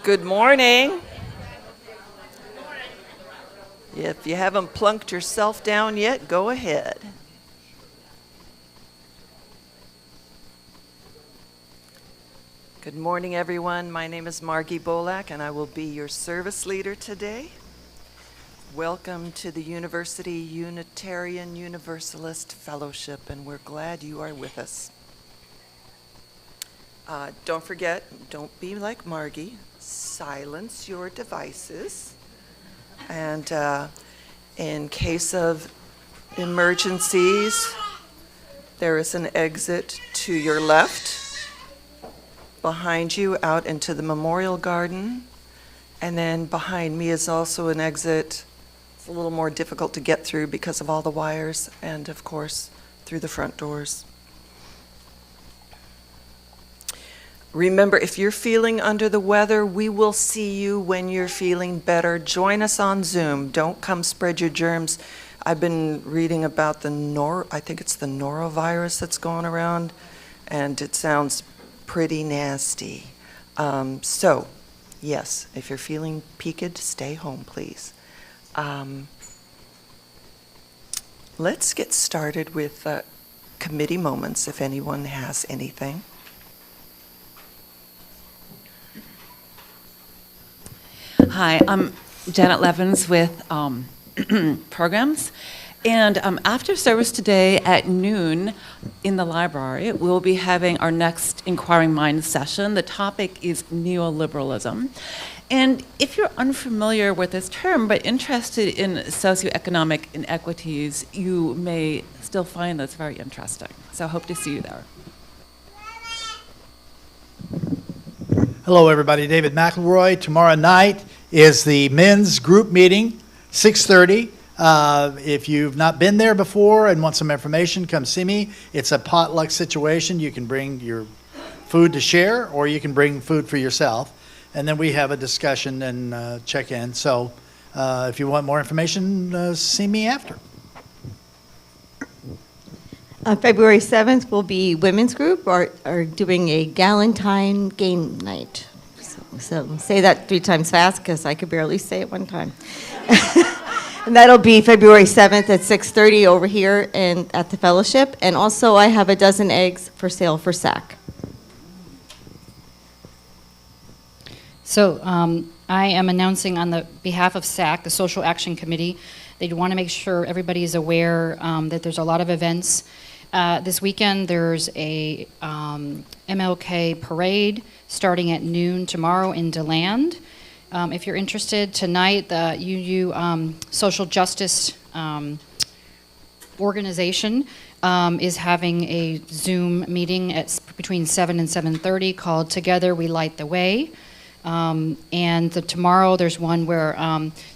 Good morning. If you haven't plunked yourself down yet, go ahead. Good morning, everyone. My name is Margie Bolak, and I will be your service leader today. Welcome to the University Unitarian Universalist Fellowship, and we're glad you are with us. Don't forget, don't be like Margie. Silence your devices. And in case of emergencies, there is an exit to your left, behind you out into the Memorial Garden, and then behind me is also an exit. It's a little more difficult to get through because of all the wires, and of course, through the front doors. Remember, if you're feeling under the weather, we will see you when you're feeling better. Join us on Zoom. Don't come spread your germs. I've been reading about I think it's the norovirus that's going around, and it sounds pretty nasty. So, yes, if you're feeling peaked, stay home, please. Let's get started with committee moments, if anyone has anything. Hi, I'm Janet Levins with Programs. And after service today at noon in the library, we'll be having our next Inquiring Minds session. The topic is neoliberalism. And if you're unfamiliar with this term but interested in socioeconomic inequities, you may still find this very interesting. So I hope to see you there. Hello, everybody. David McElroy. Tomorrow night is the men's group meeting, 6:30. If you've not been there before and want some information, come see me. It's a potluck situation. You can bring your food to share, or you can bring food for yourself. And then we have a discussion and check in. So if you want more information, see me after. February 7th will be women's group are doing a Galentine game night. So say that 3 times fast because I could barely say it one time. And that'll be February 7th at 6:30 over here and at the fellowship. And also I have a dozen eggs for sale for SAC. So I am announcing on the behalf of SAC, the Social Action Committee, they want to make sure everybody is aware that there's a lot of events. This weekend there's a MLK parade starting at noon tomorrow in DeLand. If you're interested, tonight the UU Social Justice organization is having a Zoom meeting at between 7 and 7:30 called Together We Light the Way. And tomorrow there's one where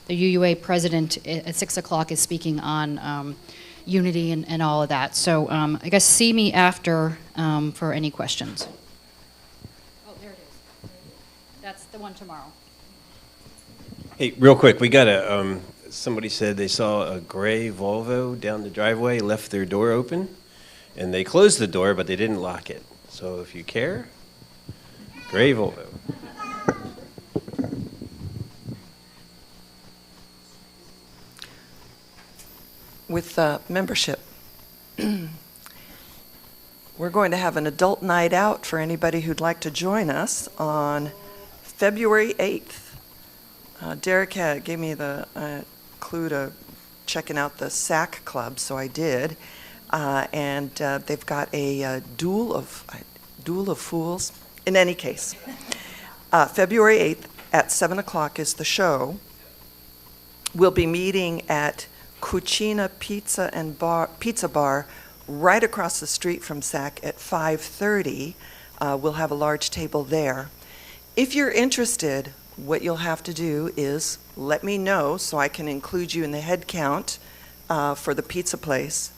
the UUA president at 6 o'clock is speaking on unity and all of that. So I guess see me after for any questions. Oh, there it is. That's the one tomorrow. Hey, real quick, we got somebody said they saw a gray Volvo down the driveway, left their door open, and they closed the door, but they didn't lock it. So if you care, gray Volvo. With membership, we're going to have an adult night out for anybody who'd like to join us on February 8th. Derek gave me the clue to checking out the SAC Club, so I did. And they've got a duel of fools. In any case, February 8th at 7 o'clock is the show. We'll be meeting at Cucina Pizza Bar right across the street from SAC at 5:30. We'll have a large table there. If you're interested, what you'll have to do is let me know so I can include you in the head count for the pizza place.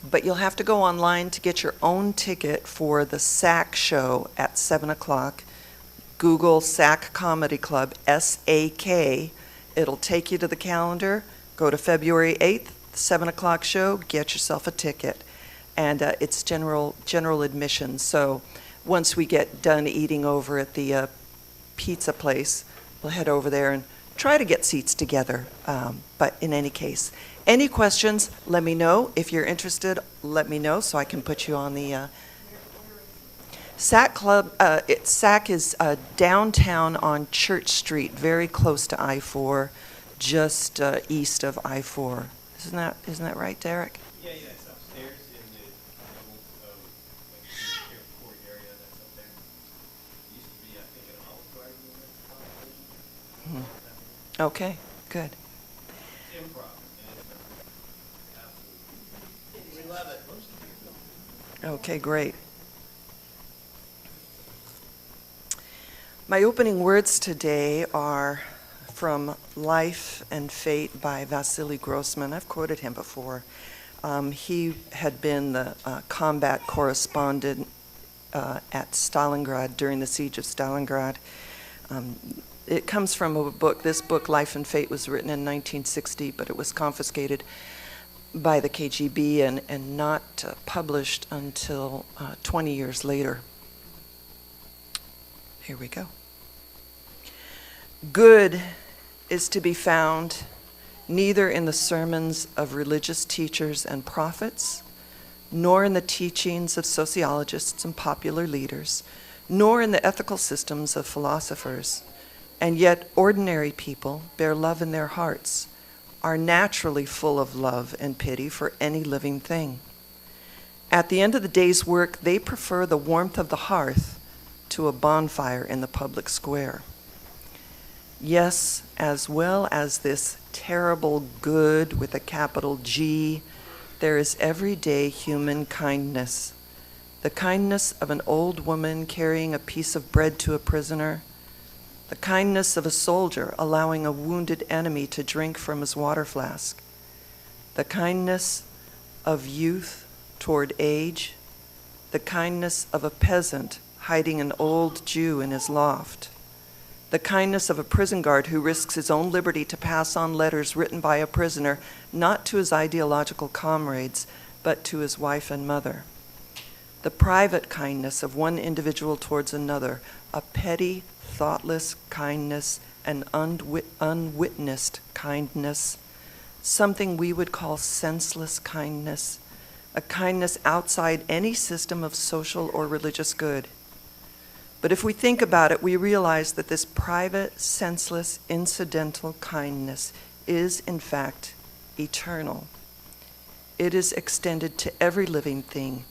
But you'll have to go online to get your own ticket for the SAC show at 7 o'clock. Google SAC Comedy Club, SAK. It'll take you to the calendar. Go to February 8th, 7 o'clock show, get yourself a ticket. And it's general admission. So once we get done eating over at the pizza place, we'll head over there and try to get seats together. But in any case, any questions, let me know. If you're interested, let me know so I can put you on the SAC Club. SAC is downtown on Church Street, very close to I-4, just east of I-4. Isn't that right, Derek? Yeah, it's upstairs in the old, court area that's up there. It used to be, I think, an Olive Garden. Okay, good. Improv. Absolutely. We love it. Okay, great. My opening words today are from Life and Fate by Vasily Grossman. I've quoted him before. He had been the combat correspondent at Stalingrad during the siege of Stalingrad. It comes from a book. This book, Life and Fate, was written in 1960, but it was confiscated by the KGB and not published until 20 years later. Here we go. Good is to be found neither in the sermons of religious teachers and prophets, nor in the teachings of sociologists and popular leaders, nor in the ethical systems of philosophers. And yet ordinary people bear love in their hearts, are naturally full of love and pity for any living thing. At the end of the day's work, they prefer the warmth of the hearth to a bonfire in the public square. Yes, as well as this terrible good with a capital G, there is everyday human kindness. The kindness of an old woman carrying a piece of bread to a prisoner, the kindness of a soldier allowing a wounded enemy to drink from his water flask, the kindness of youth toward age, the kindness of a peasant hiding an old Jew in his loft, the kindness of a prison guard who risks his own liberty to pass on letters written by a prisoner, not to his ideological comrades, but to his wife and mother. The private kindness of one individual towards another, a petty, thoughtless kindness, an unwitnessed kindness, something we would call senseless kindness, a kindness outside any system of social or religious good. But if we think about it, we realize that this private, senseless, incidental kindness is, in fact, eternal. It is extended to every living thing,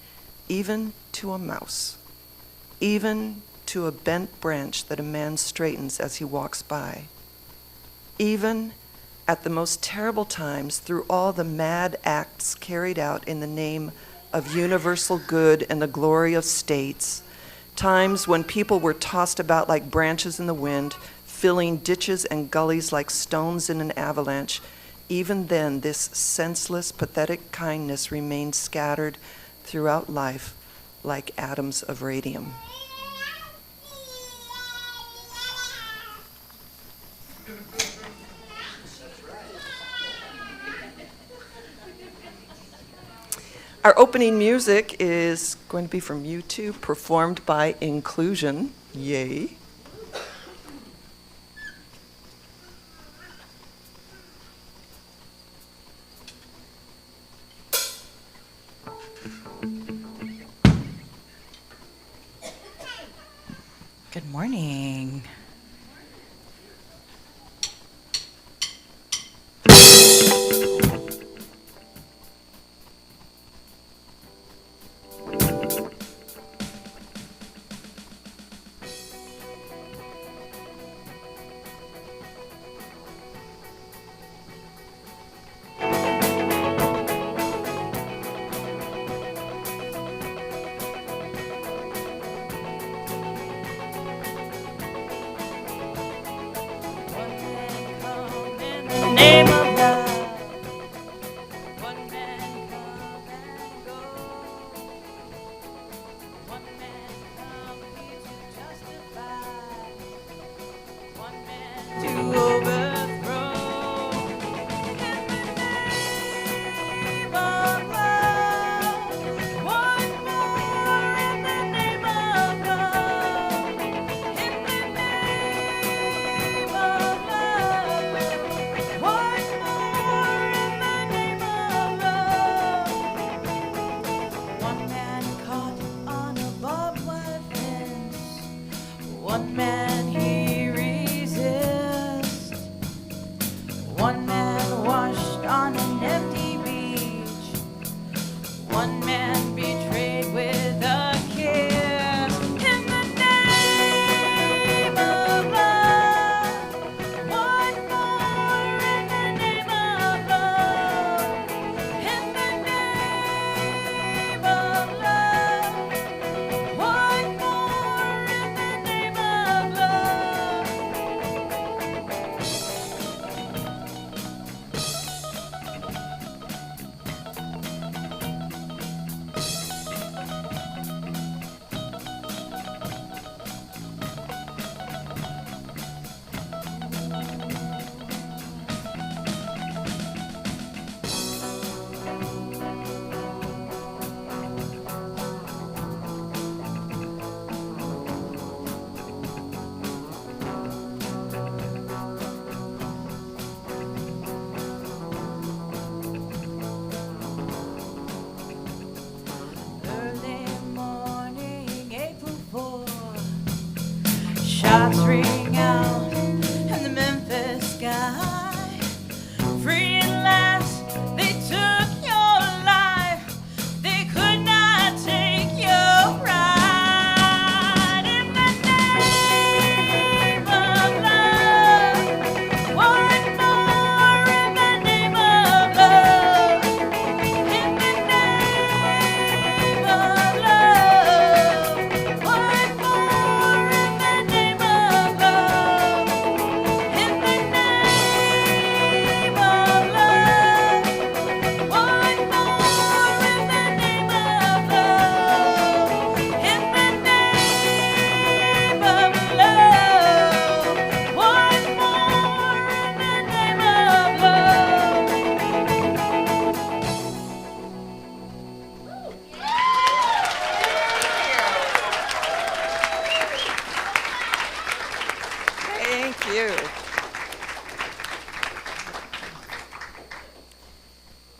even to a mouse, even to a bent branch that a man straightens as he walks by, even at the most terrible times through all the mad acts carried out in the name of universal good and the glory of states, times when people were tossed about like branches in the wind, filling ditches and gullies like stones in an avalanche. Even then, this senseless, pathetic kindness remained scattered throughout life like atoms of radium. Our opening music is going to be from U2, performed by Inclusion. Yay. Good morning.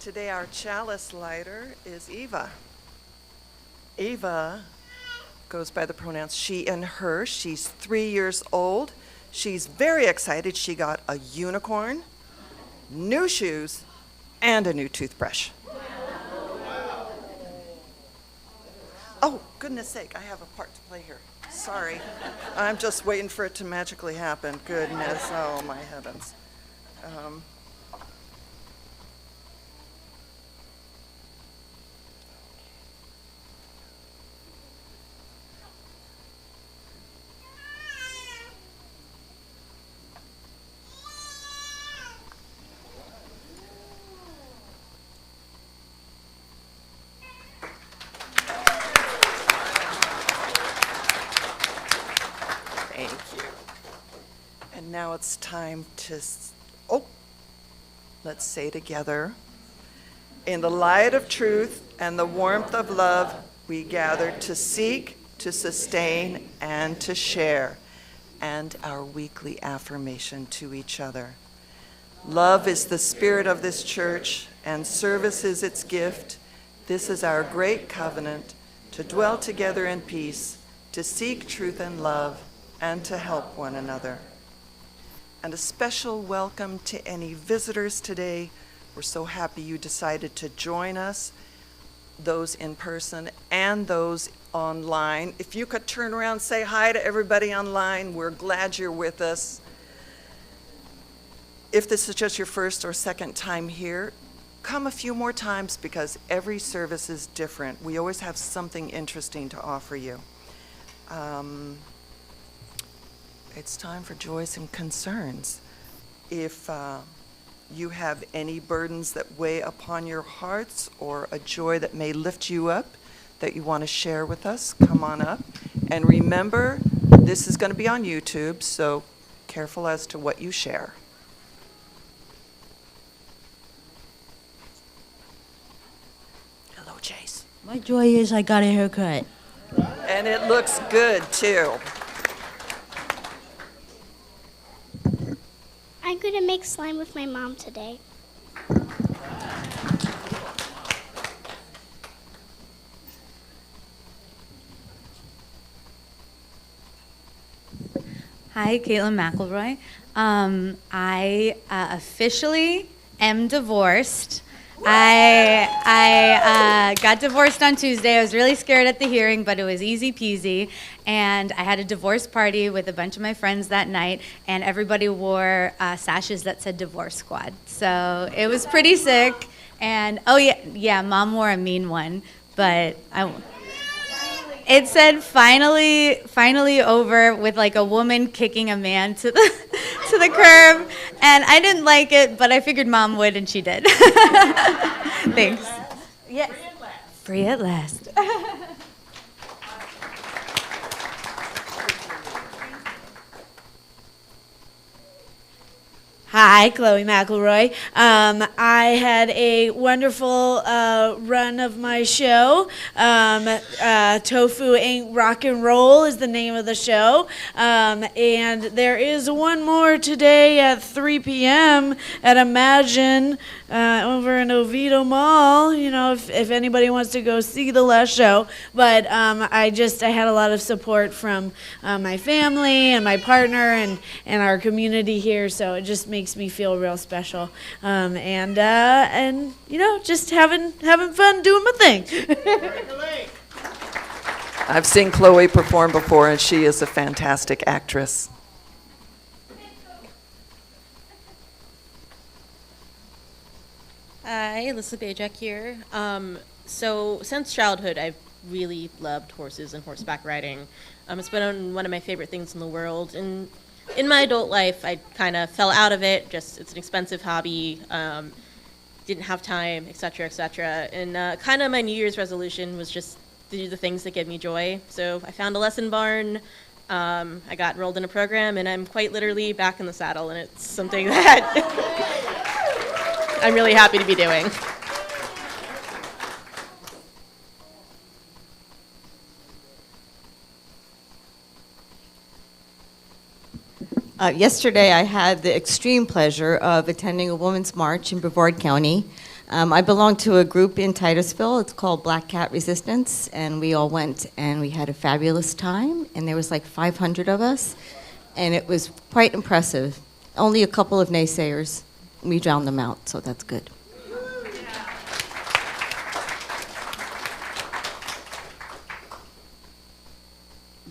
Today our chalice lighter is Eva. Eva goes by the pronouns she and her. She's 3 years old. She's very excited. She got a unicorn, new shoes, and a new toothbrush. Oh, goodness sake, I have a part to play here. Sorry. I'm just waiting for it to magically happen. Goodness, oh my heavens. Thank you. And now it's time to, let's say together. In the light of truth and the warmth of love, we gather to seek, to sustain, and to share. And our weekly affirmation to each other. Love is the spirit of this church, and service is its gift. This is our great covenant, to dwell together in peace, to seek truth and love, and to help one another. And a special welcome to any visitors today. We're so happy you decided to join us, those in person and those online. If you could turn around and say hi to everybody online, we're glad you're with us. If this is just your first or second time here, come a few more times because every service is different. We always have something interesting to offer you. It's time for joys and concerns. If you have any burdens that weigh upon your hearts or a joy that may lift you up that you want to share with us, come on up. And remember, this is going to be on YouTube, so careful as to what you share. Hello, Chase. My joy is I got a haircut. And it looks good, too. I'm going to make slime with my mom today. Hi, Caitlin McElroy. I officially am divorced. I got divorced on Tuesday. I was really scared at the hearing, but it was easy peasy. And I had a divorce party with a bunch of my friends that night, and everybody wore sashes that said Divorce Squad. So it was pretty sick. And oh yeah, Mom wore a mean one, but it said finally over with like a woman kicking a man to the curb, and I didn't like it, but I figured Mom would, and she did. Thanks. Yes. Free at last. Hi, Chloe McElroy. I had a wonderful run of my show. Tofu Ain't Rock and Roll is the name of the show. And there is one more today at 3 p.m. at Imagine over in Oviedo Mall, you know, if anybody wants to go see the last show. But I had a lot of support from my family and my partner and our community here, so it just makes me feel real special, and you know, just having fun doing my thing. I've seen Chloe perform before, and she is a fantastic actress. Hi, Alyssa Bajek here. So since childhood, I've really loved horses and horseback riding. It's been one of my favorite things in the world, and in my adult life, I kind of fell out of it. Just it's an expensive hobby, didn't have time, et cetera, and kind of my New Year's resolution was just to do the things that give me joy. So I found a lesson barn, I got enrolled in a program, and I'm quite literally back in the saddle, and it's something that I'm really happy to be doing. Yesterday, I had the extreme pleasure of attending a women's march in Brevard County. I belong to a group in Titusville. It's called Black Cat Resistance, and we all went and we had a fabulous time, and there was like 500 of us, and it was quite impressive. Only a couple of naysayers. We drowned them out, so that's good.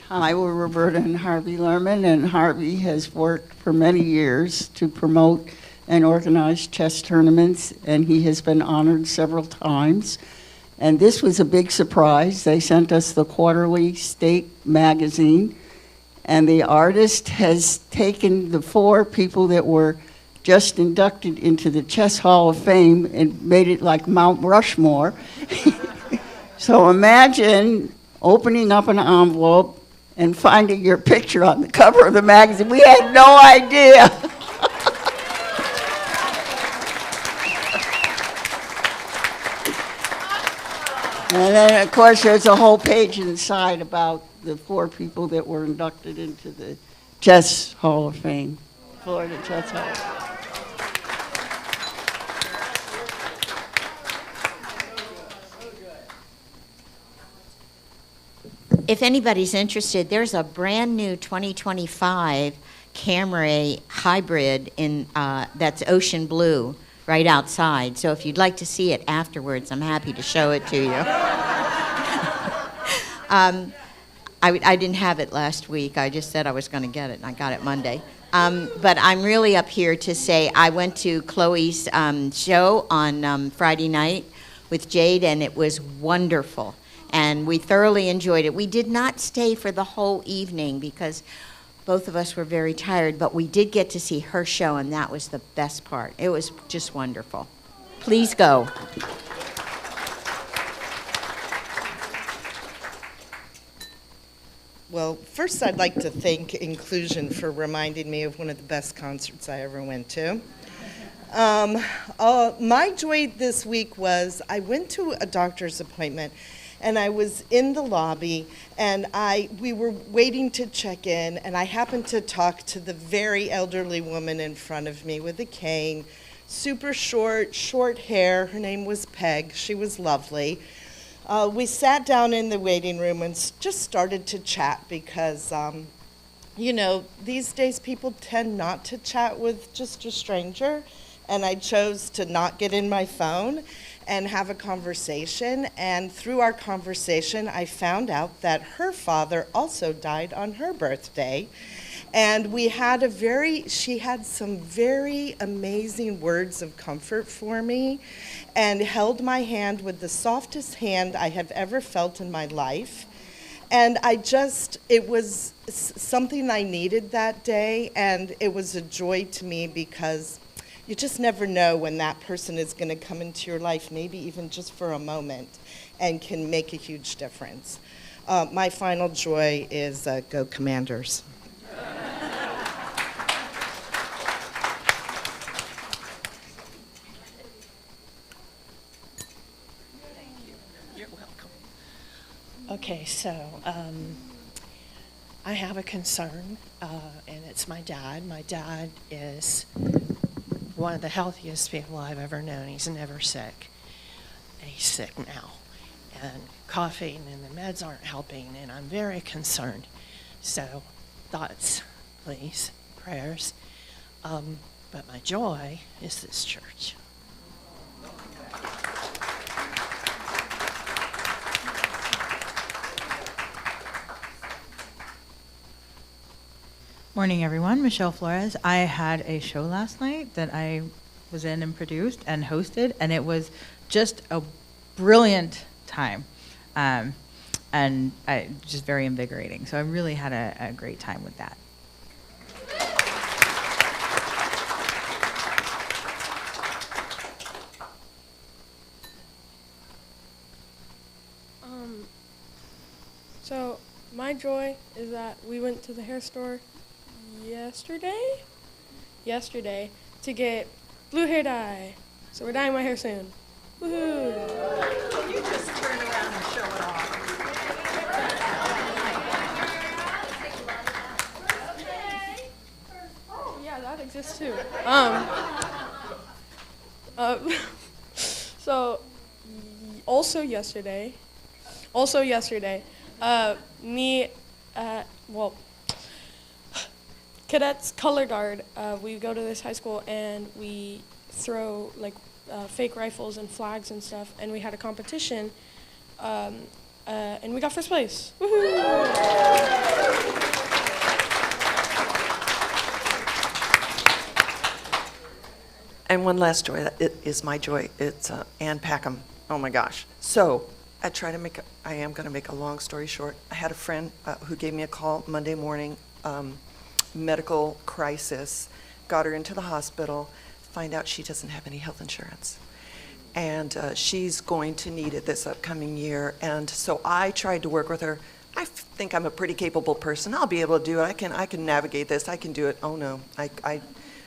Hi, we're Roberta and Harvey Lerman, and Harvey has worked for many years to promote and organize chess tournaments, and he has been honored several times. And this was a big surprise. They sent us the quarterly state magazine, and the artist has taken the 4 people that were just inducted into the Chess Hall of Fame and made it like Mount Rushmore. So imagine opening up an envelope and finding your picture on the cover of the magazine. We had no idea. And then, of course, there's a whole page inside about the 4 people that were inducted into the Chess Hall of Fame, Florida Chess Hall. If anybody's interested, there's a brand new 2025 Camry hybrid in that's ocean blue right outside. So if you'd like to see it afterwards, I'm happy to show it to you. I didn't have it last week. I just said I was going to get it, and I got it Monday. But I'm really up here to say I went to Chloe's show on Friday night with Jade, and it was wonderful. And we thoroughly enjoyed it. We did not stay for the whole evening because both of us were very tired, but we did get to see her show, and that was the best part. It was just wonderful. Please go. Well, first I'd like to thank Inclusion for reminding me of one of the best concerts I ever went to. My joy this week was I went to a doctor's appointment, and I was in the lobby, and we were waiting to check in, and I happened to talk to the very elderly woman in front of me with a cane, super short hair. Her name was Peg. She was lovely. We sat down in the waiting room and just started to chat because, these days people tend not to chat with just a stranger, and I chose to not get in my phone and have a conversation. And through our conversation, I found out that her father also died on her birthday. And she had some very amazing words of comfort for me and held my hand with the softest hand I have ever felt in my life. And it was something I needed that day, and it was a joy to me because you just never know when that person is going to come into your life, maybe even just for a moment, and can make a huge difference. My final joy is go Commanders. You're welcome. Okay, so I have a concern, and it's my dad. My dad is one of the healthiest people I've ever known. He's never sick. And he's sick now. And coughing and the meds aren't helping, and I'm very concerned. So, thoughts, please, prayers. But my joy is this church. Morning, everyone. Michelle Flores. I had a show last night that I was in and produced and hosted, and it was just a brilliant time, and just very invigorating. So I really had a great time with that. So my joy is that we went to the hair store yesterday to get blue hair dye. So we're dyeing my hair soon. Woohoo! You just turn around and show it off. Oh yeah, that exists too. So, also yesterday, me, well, cadets color guard, we go to this high school and we throw like fake rifles and flags and stuff, and we had a competition, and we got first place. Woohoo! And one last joy, it is my joy. It's Ann Packham. Oh my gosh. So I am going to make a long story short. I had a friend who gave me a call Monday morning, medical crisis, got her into the hospital, find out she doesn't have any health insurance. And she's going to need it this upcoming year. And so I tried to work with her. I think I'm a pretty capable person. I'll be able to do it. I can navigate this. I can do it. Oh no,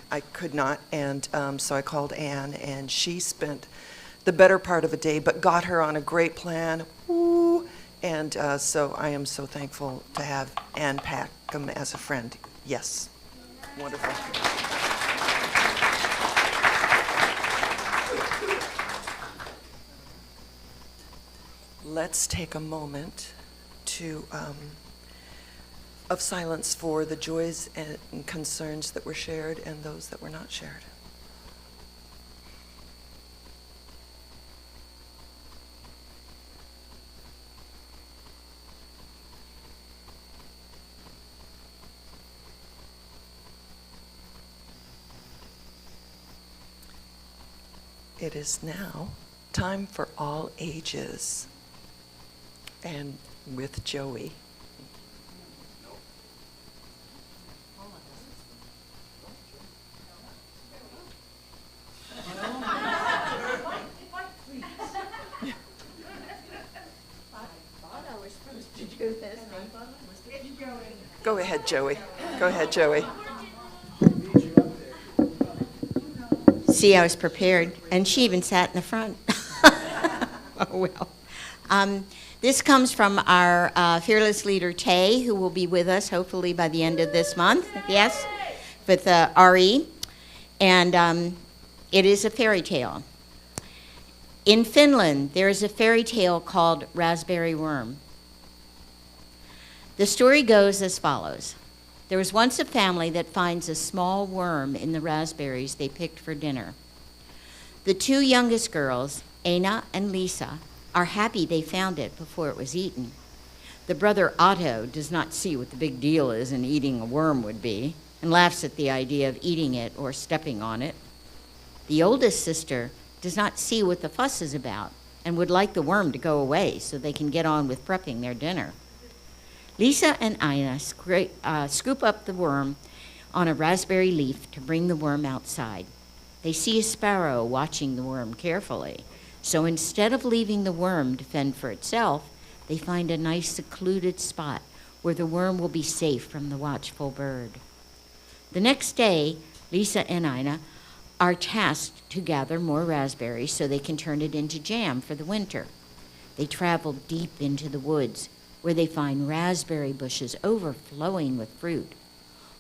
I could not, and so I called Ann, and she spent the better part of a day, but got her on a great plan. Woo! And so I am so thankful to have Ann Packham as a friend. Yes, wonderful. Let's take a moment of silence for the joys and concerns that were shared and those that were not shared. It is now time for all ages, and with Joey. Go ahead, Joey. Go ahead, Joey. See, I was prepared, and she even sat in the front. Oh, well. This comes from our fearless leader, Tay, who will be with us hopefully by the end of this month. Yes, with RE. And it is a fairy tale. In Finland, there is a fairy tale called Raspberry Worm. The story goes as follows. There was once a family that finds a small worm in the raspberries they picked for dinner. The two youngest girls, Anna and Lisa, are happy they found it before it was eaten. The brother Otto does not see what the big deal is in eating a worm would be, and laughs at the idea of eating it or stepping on it. The oldest sister does not see what the fuss is about and would like the worm to go away so they can get on with prepping their dinner. Lisa and Ina scoop up the worm on a raspberry leaf to bring the worm outside. They see a sparrow watching the worm carefully, so instead of leaving the worm to fend for itself, they find a nice secluded spot where the worm will be safe from the watchful bird. The next day, Lisa and Ina are tasked to gather more raspberries so they can turn it into jam for the winter. They travel deep into the woods, where they find raspberry bushes overflowing with fruit.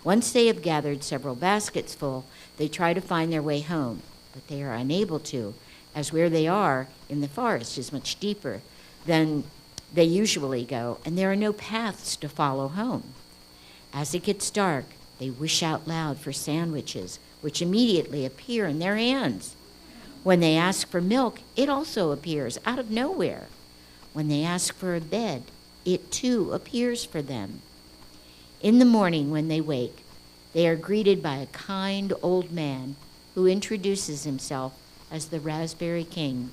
Once they have gathered several baskets full, they try to find their way home, but they are unable to, as where they are in the forest is much deeper than they usually go, and there are no paths to follow home. As it gets dark, they wish out loud for sandwiches, which immediately appear in their hands. When they ask for milk, it also appears out of nowhere. When they ask for a bed, it too appears for them. In the morning when they wake, they are greeted by a kind old man who introduces himself as the Raspberry King.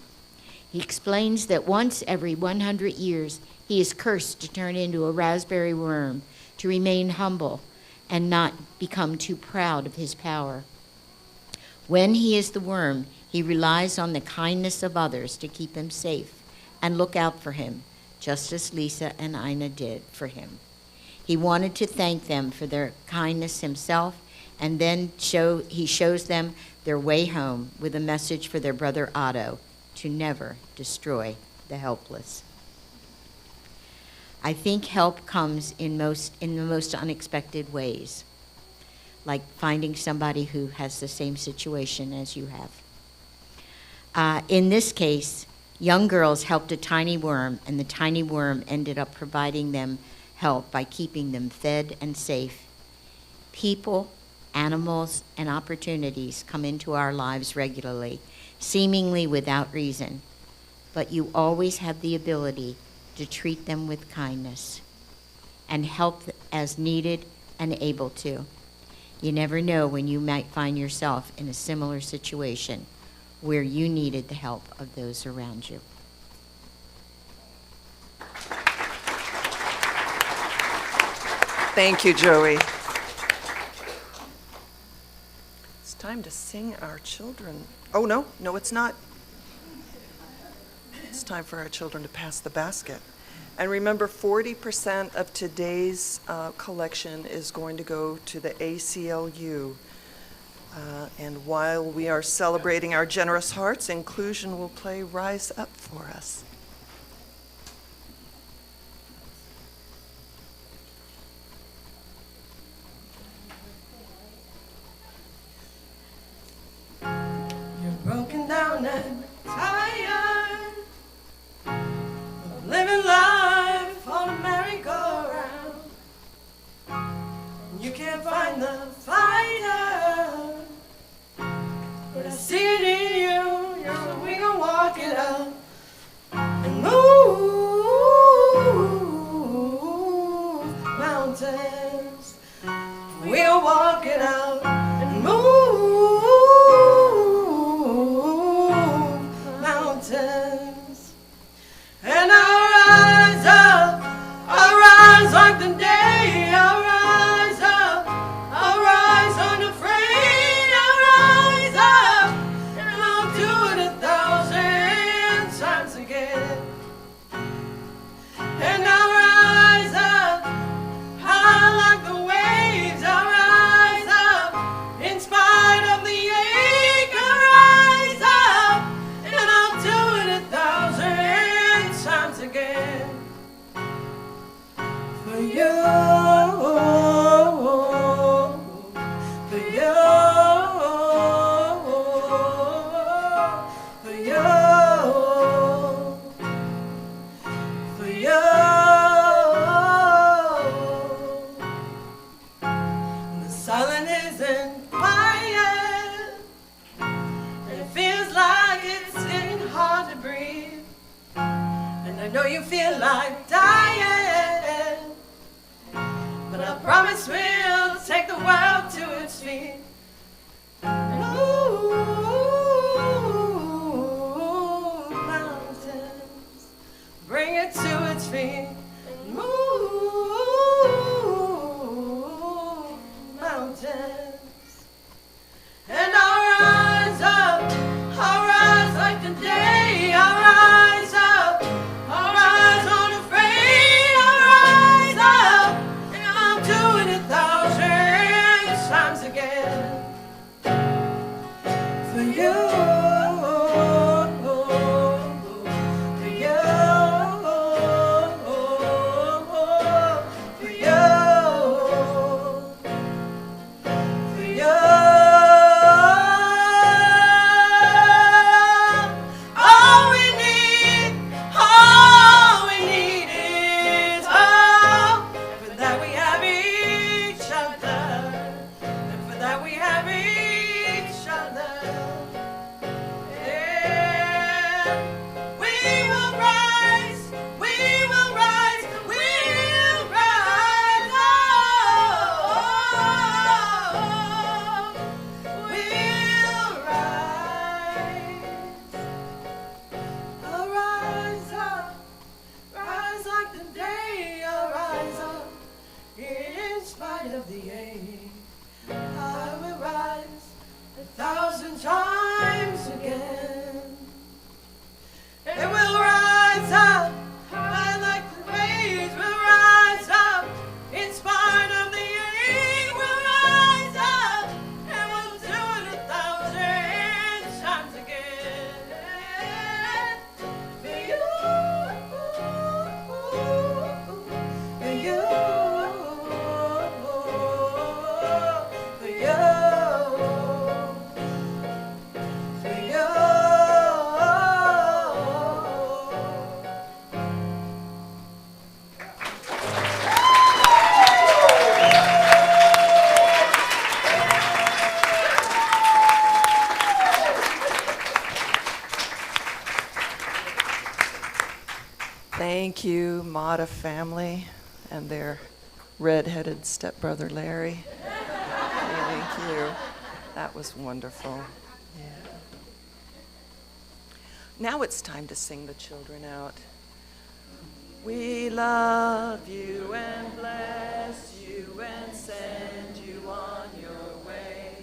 He explains that once every 100 years, he is cursed to turn into a raspberry worm, to remain humble and not become too proud of his power. When he is the worm, he relies on the kindness of others to keep him safe and look out for him, just as Lisa and Ina did for him. He wanted to thank them for their kindness himself, and then he shows them their way home with a message for their brother Otto to never destroy the helpless. I think help comes in the most unexpected ways, like finding somebody who has the same situation as you have. In this case, young girls helped a tiny worm, and the tiny worm ended up providing them help by keeping them fed and safe. People, animals, and opportunities come into our lives regularly, seemingly without reason, but you always have the ability to treat them with kindness and help as needed and able to. You never know when you might find yourself in a similar situation where you needed the help of those around you. Thank you, Joey. It's time to sing our children. Oh, no, it's not. It's time for our children to pass the basket. And remember, 40% of today's collection is going to go to the ACLU. And while we are celebrating our generous hearts, Inclusion will play Rise Up for us. You're broken down and tired of living life on a merry-go-round. You can't find the fighter, but I see it in you. So we gon' walk it out and move mountains. We'll walk it out and move mountains. And I'll rise like the day. I'll rise up, I'll rise unafraid. I'll rise up, and I'll do it 1,000 times again. And I'll rise up, high like the waves. I'll rise up, in spite of the ache. I'll rise up, and I'll do it 1,000 times again. For you, for you, for you, for you. The silence isn't quiet, and it feels like it's getting hard to breathe. And I know you feel like dying, but I promise we'll take the world to its feet. Move mountains, bring it to its feet. Move mountains. And I'll rise like the day. I'll rise up, I'll rise unafraid. I'll rise up, and I'll do it 1,000 times again. For you, for you, for you, for you. All we need is hope. And for that we have each other. And for that we have each other. Yeah. We will rise, we will rise, we'll rise up. We'll rise. I'll rise up, rise like the day. I'll rise up, in spite of the ache. I will rise 1,000 times again. And we'll rise up, high like the waves. We'll rise up, in spite of the ache. We'll rise up, and we'll do it 1,000 times again. For you, for you, for you, for you. Thank you, Mata family, and their red-headed stepbrother Larry. Thank you. That was wonderful. Yeah. Now it's time to sing the children out. We love you and bless you and send you on your way.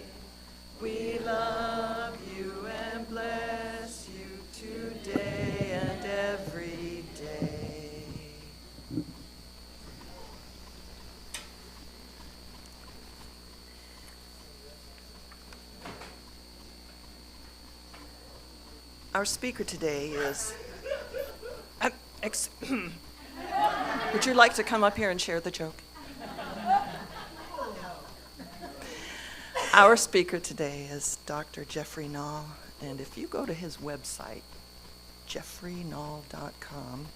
We love you and bless you today and every day. Our speaker today is... Would you like to come up here and share the joke? Our speaker today is Dr. Jeffrey Nall, and if you go to his website, jeffreynall.com,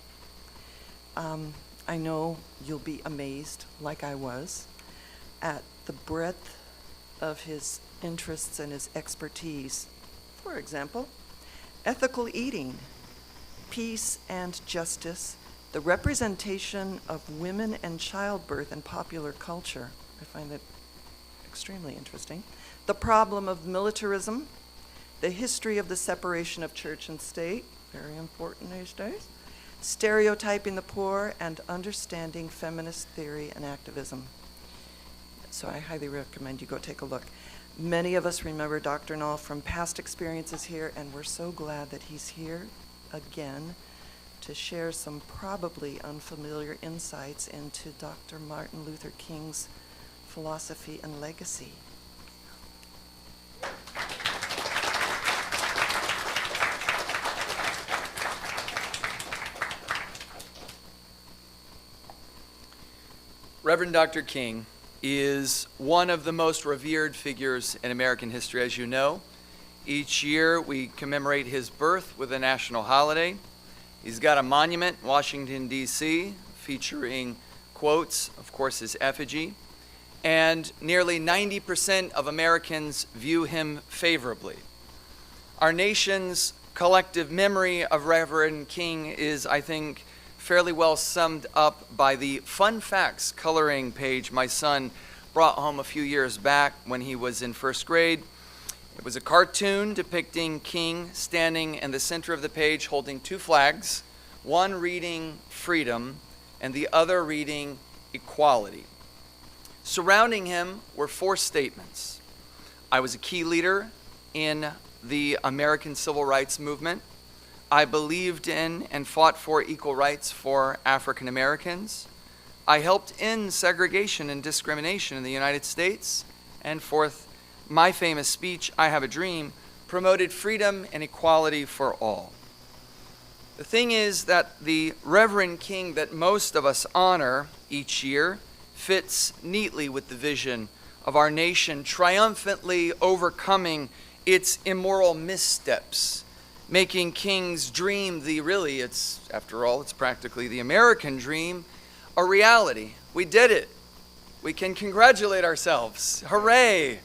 I know you'll be amazed, like I was, at the breadth of his interests and his expertise. For example, ethical eating, peace and justice, the representation of women and childbirth in popular culture. I find that extremely interesting. The problem of militarism, the history of the separation of church and state, very important these days, stereotyping the poor, and understanding feminist theory and activism. So I highly recommend you go take a look. Many of us remember Dr. Nall from past experiences here, and we're so glad that he's here again to share some probably unfamiliar insights into Dr. Martin Luther King's philosophy and legacy. Reverend Dr. King is one of the most revered figures in American history, as you know. Each year we commemorate his birth with a national holiday. He's got a monument in Washington, D.C., featuring quotes, of course, his effigy. And nearly 90% of Americans view him favorably. Our nation's collective memory of Reverend King is, I think, fairly well summed up by the fun facts coloring page my son brought home a few years back when he was in first grade. It was a cartoon depicting King standing in the center of the page holding two flags, one reading freedom and the other reading equality. Surrounding him were four statements. I was a key leader in the American Civil Rights Movement. I believed in and fought for equal rights for African Americans. I helped end segregation and discrimination in the United States. And fourth, my famous speech, I Have a Dream, promoted freedom and equality for all. The thing is that the Reverend King that most of us honor each year fits neatly with the vision of our nation triumphantly overcoming its immoral missteps, making King's dream after all, it's practically the American dream, a reality. We did it. We can congratulate ourselves. Hooray!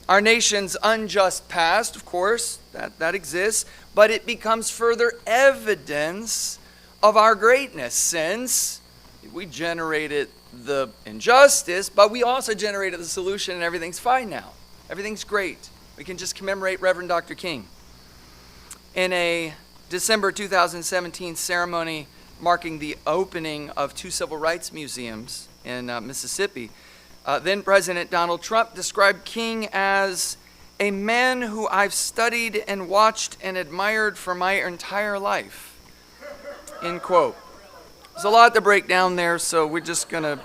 Our nation's unjust past, of course, that exists, but it becomes further evidence of our greatness since we generated the injustice, but we also generated the solution and everything's fine now. Everything's great. We can just commemorate Reverend Dr. King. In a December 2017 ceremony marking the opening of two civil rights museums in Mississippi, then President Donald Trump described King as a man who I've studied and watched and admired for my entire life. End quote. There's a lot to break down there, so we're just going to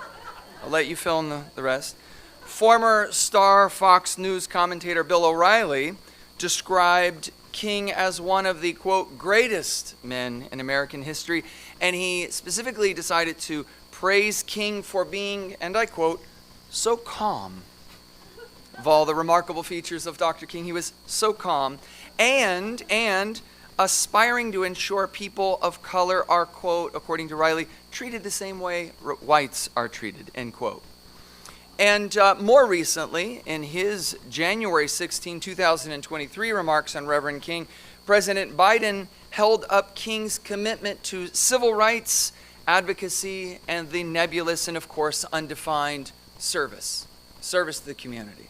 let you fill in the rest. Former star Fox News commentator Bill O'Reilly described King as one of the, quote, greatest men in American history, and he specifically decided to praise King for being, and I quote, so calm. Of all the remarkable features of Dr. King, he was so calm and aspiring to ensure people of color are, quote, according to Riley, treated the same way whites are treated, end quote. And more recently, in his January 16, 2023 remarks on Reverend King, President Biden held up King's commitment to civil rights, advocacy, and the nebulous and, of course, undefined service to the community.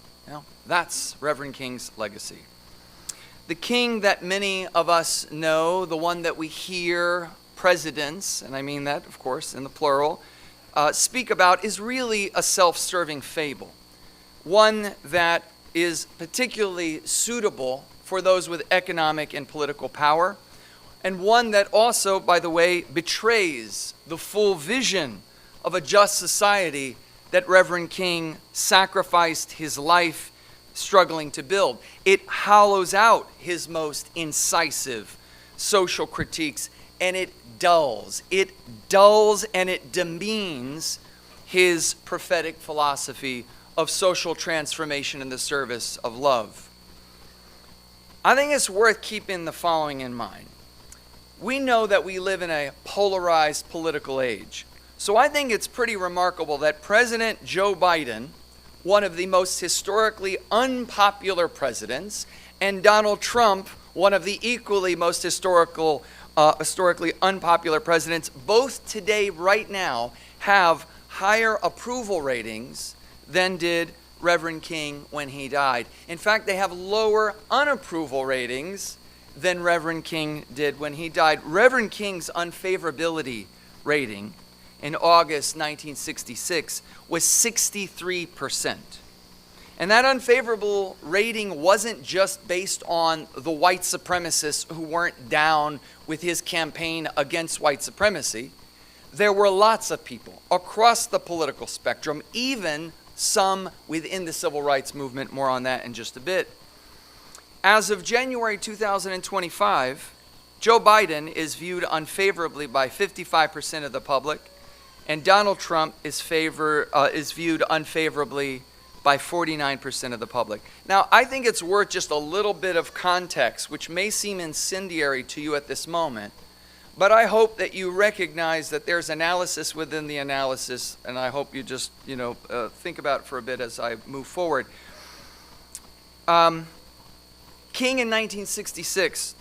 That's Reverend King's legacy. The King that many of us know, the one that we hear presidents, and I mean that, of course, in the plural, speak about, is really a self-serving fable. One that is particularly suitable for those with economic and political power, and one that also, by the way, betrays the full vision of a just society that Reverend King sacrificed his life struggling to build. It hollows out his most incisive social critiques, and it dulls and it demeans his prophetic philosophy of social transformation in the service of love. I think it's worth keeping the following in mind. We know that we live in a polarized political age. So I think it's pretty remarkable that President Joe Biden, one of the most historically unpopular presidents, and Donald Trump, one of the equally most historically unpopular presidents, both today, right now, have higher approval ratings than did Reverend King when he died. In fact, they have lower unapproval ratings than Reverend King did when he died. Reverend King's unfavorability rating in August 1966 was 63%. And that unfavorable rating wasn't just based on the white supremacists who weren't down with his campaign against white supremacy. There were lots of people across the political spectrum, even some within the civil rights movement. More on that in just a bit. As of January 2025, Joe Biden is viewed unfavorably by 55% of the public, and Donald Trump is viewed unfavorably by 49% of the public. Now, I think it's worth just a little bit of context, which may seem incendiary to you at this moment, but I hope that you recognize that there's analysis within the analysis, and I hope you just, think about it for a bit as I move forward. King in 1966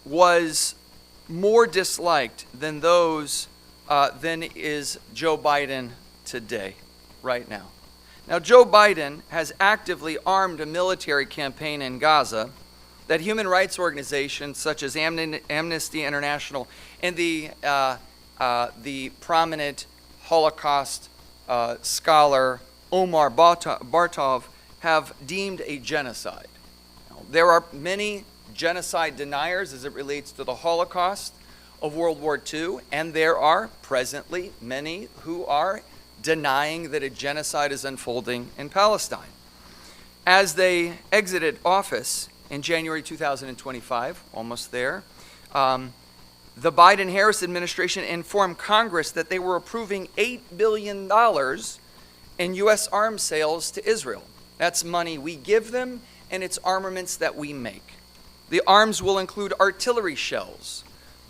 was more disliked than is Joe Biden today, right now. Now, Joe Biden has actively armed a military campaign in Gaza that human rights organizations such as Amnesty International and the prominent Holocaust scholar Omar Bartov have deemed a genocide. There are many genocide deniers as it relates to the Holocaust of World War II, and there are presently many who are denying that a genocide is unfolding in Palestine. As they exited office in January 2025, almost there, the Biden-Harris administration informed Congress that they were approving $8 billion in U.S. arms sales to Israel. That's money we give them, and it's armaments that we make. The arms will include artillery shells,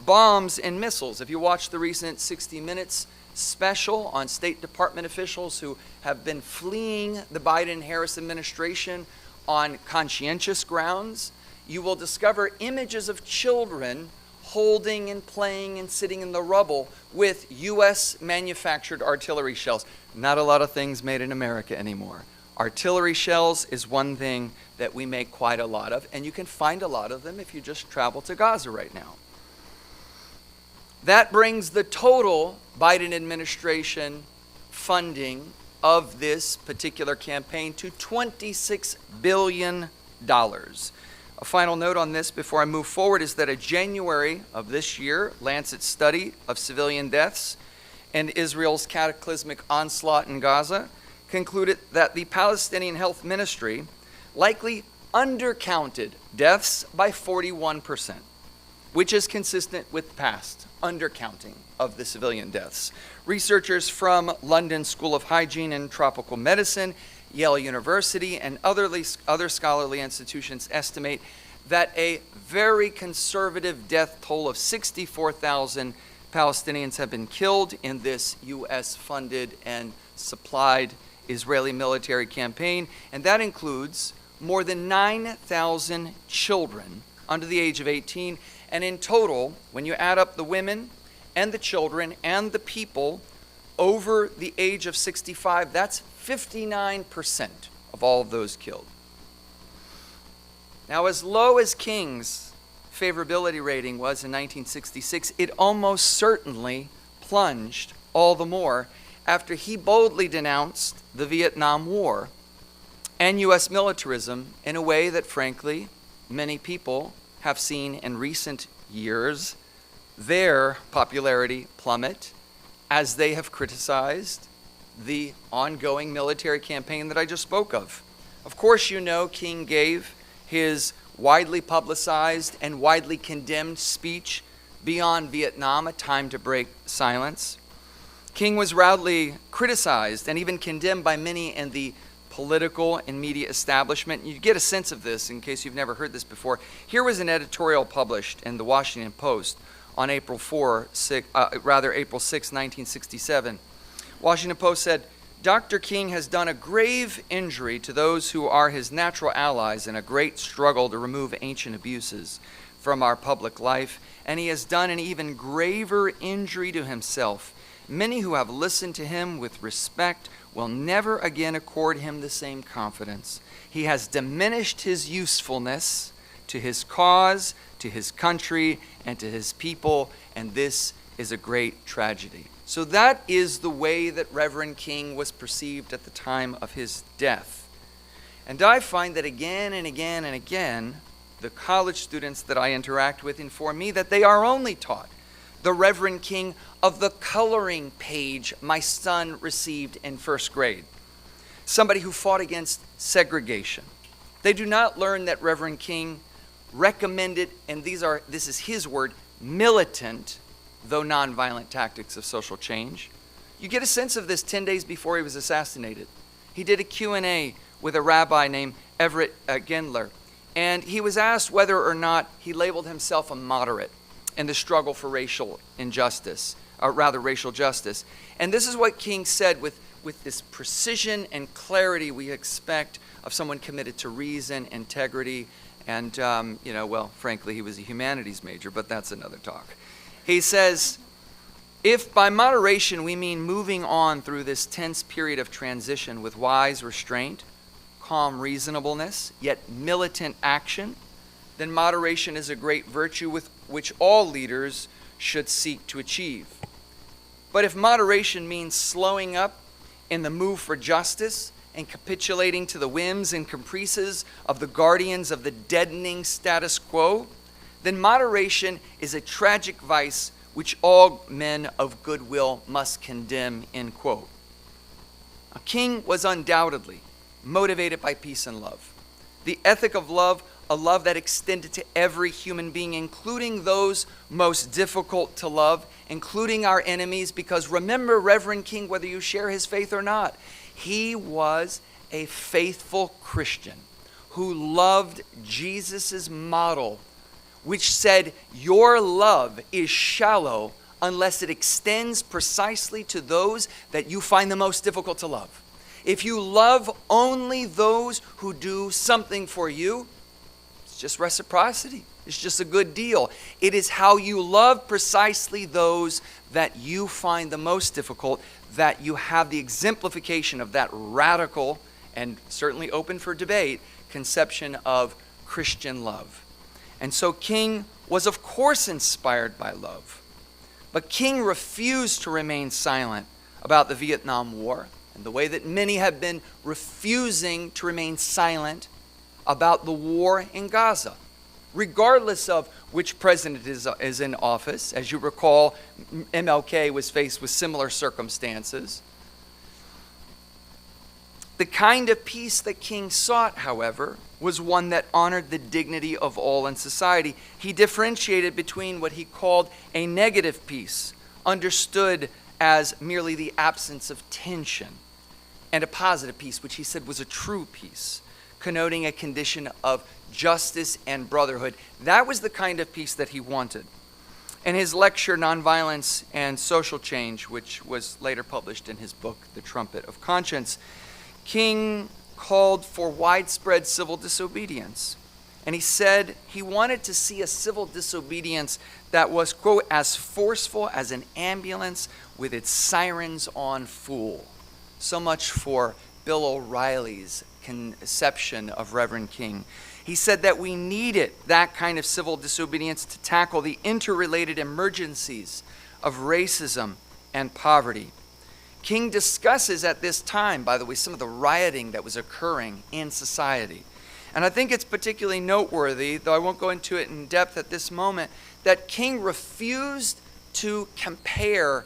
bombs, and missiles. If you watch the recent 60 Minutes special on State Department officials who have been fleeing the Biden-Harris administration on conscientious grounds, you will discover images of children holding and playing and sitting in the rubble with U.S. manufactured artillery shells. Not a lot of things made in America anymore. Artillery shells is one thing that we make quite a lot of, and you can find a lot of them if you just travel to Gaza right now. That brings the total Biden administration funding of this particular campaign to $26 billion. A final note on this before I move forward is that a January of this year Lancet study of civilian deaths and Israel's cataclysmic onslaught in Gaza concluded that the Palestinian Health Ministry likely undercounted deaths by 41%, which is consistent with past undercounting of the civilian deaths. Researchers from London School of Hygiene and Tropical Medicine, Yale University, and other scholarly institutions estimate that a very conservative death toll of 64,000 Palestinians have been killed in this U.S.-funded and supplied Israeli military campaign, and that includes more than 9,000 children under the age of 18. And in total, when you add up the women and the children and the people over the age of 65, that's 59% of all of those killed. Now, as low as King's favorability rating was in 1966, it almost certainly plunged all the more after he boldly denounced the Vietnam War and U.S. militarism in a way that, frankly, many people have seen in recent years their popularity plummet as they have criticized the ongoing military campaign that I just spoke of. Of course, you know, King gave his widely publicized and widely condemned speech Beyond Vietnam, A Time to Break Silence. King was roundly criticized and even condemned by many in the political and media establishment. You get a sense of this in case you've never heard this before. Here was an editorial published in the Washington Post on April 6, 1967. Washington Post said, Dr. King has done a grave injury to those who are his natural allies in a great struggle to remove ancient abuses from our public life, and he has done an even graver injury to himself. Many who have listened to him with respect will never again accord him the same confidence. He has diminished his usefulness to his cause, to his country, and to his people, and this is a great tragedy. So that is the way that Reverend King was perceived at the time of his death. And I find that again and again and again, the college students that I interact with inform me that they are only taught the Reverend King of the coloring page my son received in first grade. Somebody who fought against segregation. They do not learn that Reverend King recommended, and this is his word, militant, though nonviolent tactics of social change. You get a sense of this 10 days before he was assassinated. He did a Q&A with a rabbi named Everett Gendler, and he was asked whether or not he labeled himself a moderate in the struggle for racial justice. And this is what King said with this precision and clarity we expect of someone committed to reason, integrity, and, frankly, he was a humanities major, but that's another talk. He says, if by moderation we mean moving on through this tense period of transition with wise restraint, calm reasonableness, yet militant action, then moderation is a great virtue with which all leaders should seek to achieve. But if moderation means slowing up in the move for justice and capitulating to the whims and caprices of the guardians of the deadening status quo, then moderation is a tragic vice which all men of goodwill must condemn, end quote. A king was undoubtedly motivated by peace and love. The ethic of love, a love that extended to every human being, including those most difficult to love, including our enemies, because remember, Reverend King, whether you share his faith or not, he was a faithful Christian who loved Jesus' model, which said, your love is shallow unless it extends precisely to those that you find the most difficult to love. If you love only those who do something for you, it's just reciprocity. It's just a good deal. It is how you love precisely those that you find the most difficult that you have the exemplification of that radical and certainly open for debate conception of Christian love. And so King was, of course, inspired by love. But King refused to remain silent about the Vietnam War and the way that many have been refusing to remain silent about the war in Gaza. Regardless of which president is in office, as you recall, MLK was faced with similar circumstances. The kind of peace that King sought, however, was one that honored the dignity of all in society. He differentiated between what he called a negative peace, understood as merely the absence of tension, and a positive peace, which he said was a true peace, connoting a condition of justice and brotherhood. That was the kind of peace that he wanted. In his lecture, Nonviolence and Social Change, which was later published in his book, The Trumpet of Conscience, King called for widespread civil disobedience. And he said he wanted to see a civil disobedience that was, quote, as forceful as an ambulance with its sirens on full. So much for Bill O'Reilly's conception of Reverend King. He said that we needed that kind of civil disobedience to tackle the interrelated emergencies of racism and poverty. King discusses at this time, by the way, some of the rioting that was occurring in society. And I think it's particularly noteworthy, though I won't go into it in depth at this moment, that King refused to compare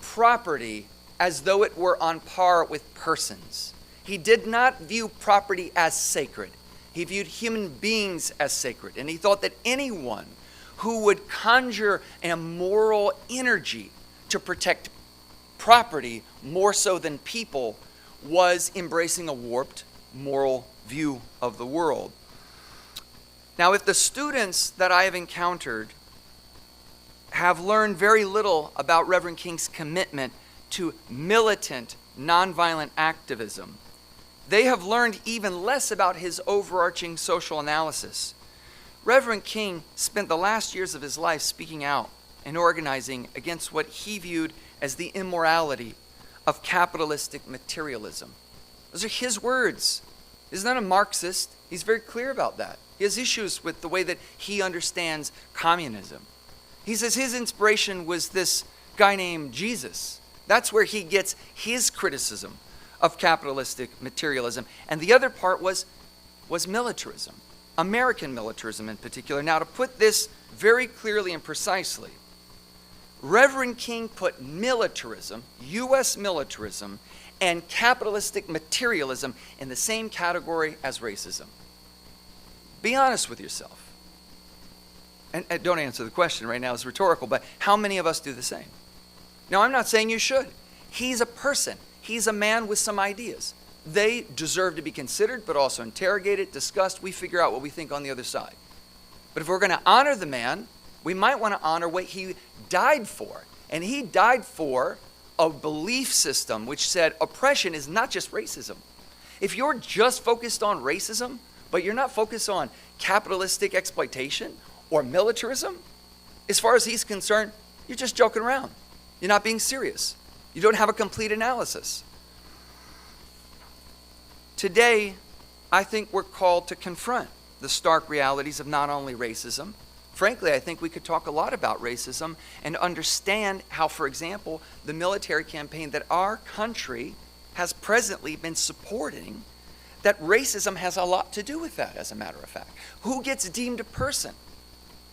property as though it were on par with persons. He did not view property as sacred. He viewed human beings as sacred. And he thought that anyone who would conjure a moral energy to protect property more so than people was embracing a warped moral view of the world. Now, if the students that I have encountered have learned very little about Reverend King's commitment to militant, nonviolent activism, they have learned even less about his overarching social analysis. Reverend King spent the last years of his life speaking out and organizing against what he viewed as the immorality of capitalistic materialism. Those are his words. He's not a Marxist. He's very clear about that. He has issues with the way that he understands communism. He says his inspiration was this guy named Jesus. That's where he gets his criticism of capitalistic materialism. And the other part was militarism, American militarism in particular. Now, to put this very clearly and precisely, Reverend King put militarism, U.S. militarism, and capitalistic materialism in the same category as racism. Be honest with yourself. And don't answer the question right now, it's rhetorical, but how many of us do the same? Now, I'm not saying you should. He's a person. He's a man with some ideas. They deserve to be considered, but also interrogated, discussed. We figure out what we think on the other side. But if we're going to honor the man, we might want to honor what he died for. And he died for a belief system which said oppression is not just racism. If you're just focused on racism, but you're not focused on capitalistic exploitation or militarism, as far as he's concerned, you're just joking around. You're not being serious. You don't have a complete analysis. Today, I think we're called to confront the stark realities of not only racism. Frankly, I think we could talk a lot about racism and understand how, for example, the military campaign that our country has presently been supporting, that racism has a lot to do with that, as a matter of fact. Who gets deemed a person?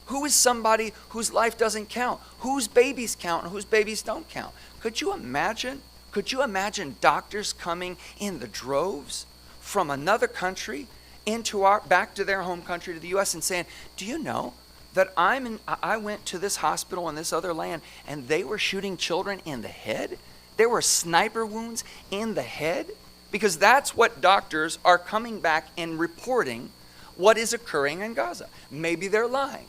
Who is somebody whose life doesn't count? Whose babies count and whose babies don't count? Could you imagine doctors coming in the droves from another country back to their home country, to the U.S., and saying, do you know that I went to this hospital in this other land and they were shooting children in the head? There were sniper wounds in the head? Because that's what doctors are coming back and reporting what is occurring in Gaza. Maybe they're lying.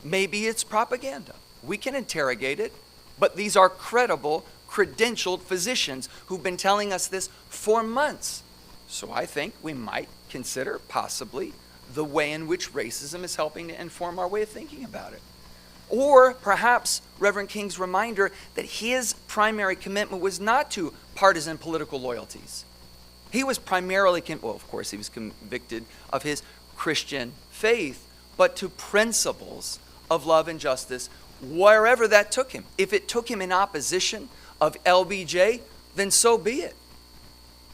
Maybe it's propaganda. We can interrogate it, but these are credible, credentialed physicians who've been telling us this for months. So I think we might consider possibly the way in which racism is helping to inform our way of thinking about it. Or perhaps Reverend King's reminder that his primary commitment was not to partisan political loyalties. He was primarily, of course, he was convicted of his Christian faith, but to principles of love and justice, wherever that took him. If it took him in opposition of LBJ, then so be it.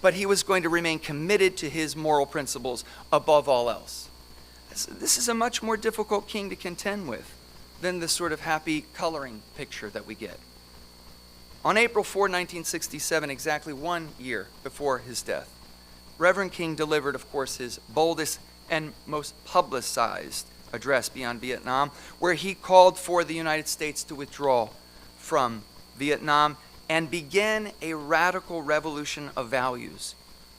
But he was going to remain committed to his moral principles above all else. This is a much more difficult king to contend with than the sort of happy coloring picture that we get. On April 4, 1967, exactly 1 year before his death, Reverend King delivered, of course, his boldest and most publicized address beyond Vietnam, where he called for the United States to withdraw from Vietnam and begin a radical revolution of values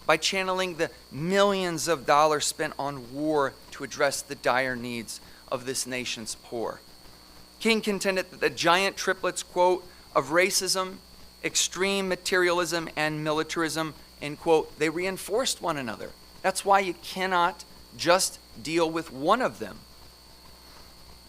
by channeling the millions of dollars spent on war to address the dire needs of this nation's poor. King contended that the giant triplets, quote, of racism, extreme materialism, and militarism end quote. They reinforced one another. That's why you cannot just deal with one of them.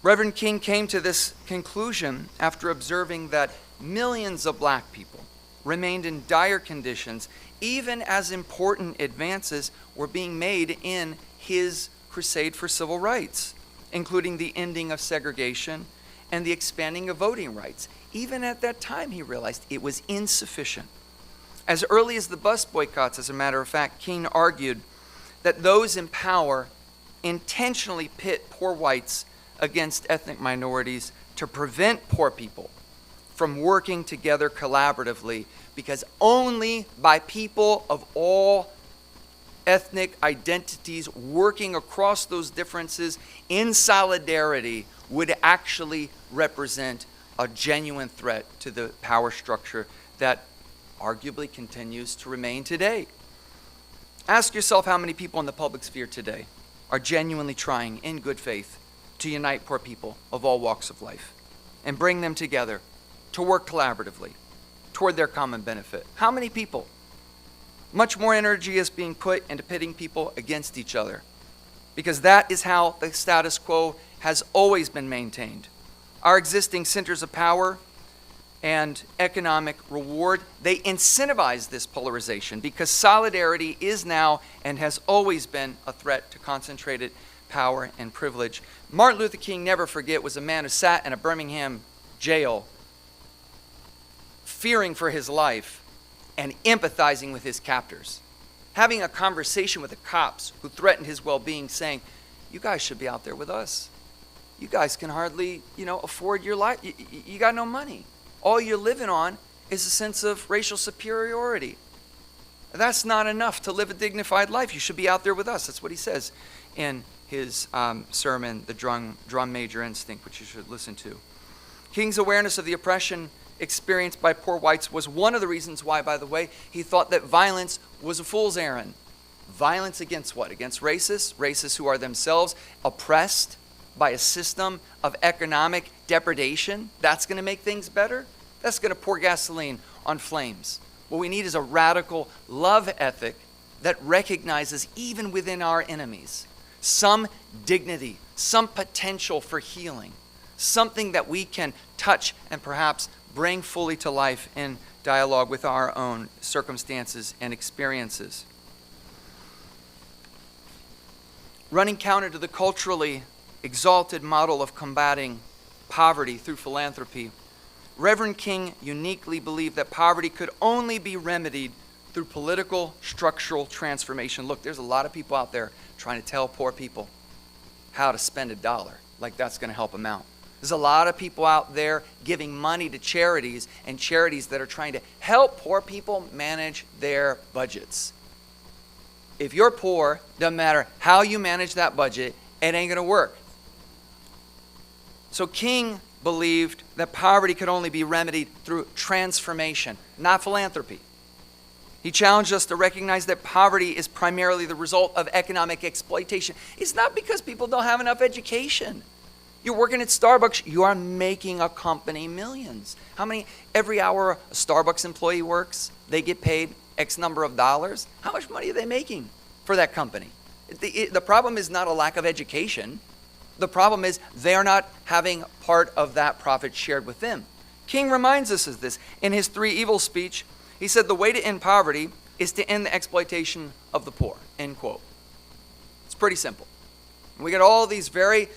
Reverend King came to this conclusion after observing that millions of black people remained in dire conditions, even as important advances were being made in his crusade for civil rights, including the ending of segregation and the expanding of voting rights. Even at that time, he realized it was insufficient. As early as the bus boycotts, as a matter of fact, King argued that those in power intentionally pit poor whites against ethnic minorities to prevent poor people from working together collaboratively, because only by people of all ethnic identities working across those differences in solidarity would actually represent a genuine threat to the power structure that arguably continues to remain today. Ask yourself how many people in the public sphere today are genuinely trying in good faith to unite poor people of all walks of life and bring them together to work collaboratively toward their common benefit. How many people? Much more energy is being put into pitting people against each other, because that is how the status quo has always been maintained. Our existing centers of power and economic reward, they incentivize this polarization, because solidarity is now and has always been a threat to concentrated power and privilege. Martin Luther King, never forget, was a man who sat in a Birmingham jail fearing for his life and empathizing with his captors, having a conversation with the cops who threatened his well-being, saying, "You guys should be out there with us. You guys can hardly, afford your life. You got no money. All you're living on is a sense of racial superiority. That's not enough to live a dignified life. You should be out there with us." That's what he says in his sermon, The Drum Major Instinct, which you should listen to. King's awareness of the oppression experienced by poor whites was one of the reasons why, by the way, he thought that violence was a fool's errand. Violence against what? Against racists who are themselves oppressed by a system of economic depredation. That's going to make things better? That's going to pour gasoline on flames. What we need is a radical love ethic that recognizes, even within our enemies, some dignity, some potential for healing, something that we can touch and perhaps bring fully to life in dialogue with our own circumstances and experiences. Running counter to the culturally exalted model of combating poverty through philanthropy, Reverend King uniquely believed that poverty could only be remedied through political structural transformation. Look, there's a lot of people out there trying to tell poor people how to spend $1, like that's going to help them out. There's a lot of people out there giving money to charities, and charities that are trying to help poor people manage their budgets. If you're poor, doesn't matter how you manage that budget, it ain't going to work. So King believed that poverty could only be remedied through transformation, not philanthropy. He challenged us to recognize that poverty is primarily the result of economic exploitation. It's not because people don't have enough education. You're working at Starbucks, you are making a company millions. How many, every hour a Starbucks employee works, they get paid X number of dollars? How much money are they making for that company? The problem is not a lack of education. The problem is they're not having part of that profit shared with them. King reminds us of this. In his 3 Evils speech, he said the way to end poverty is to end the exploitation of the poor, end quote. It's pretty simple. We got all these very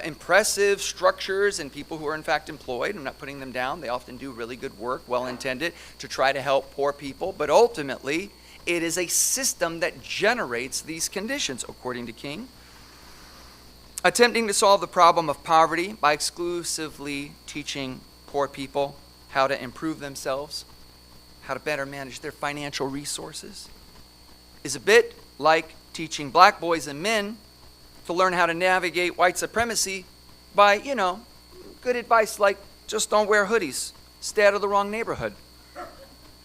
impressive structures and people who are in fact employed. I'm not putting them down. They often do really good work, well intended, to try to help poor people. But ultimately, it is a system that generates these conditions, according to King. Attempting to solve the problem of poverty by exclusively teaching poor people how to improve themselves, how to better manage their financial resources, is a bit like teaching black boys and men to learn how to navigate white supremacy by, good advice like just don't wear hoodies, stay out of the wrong neighborhood.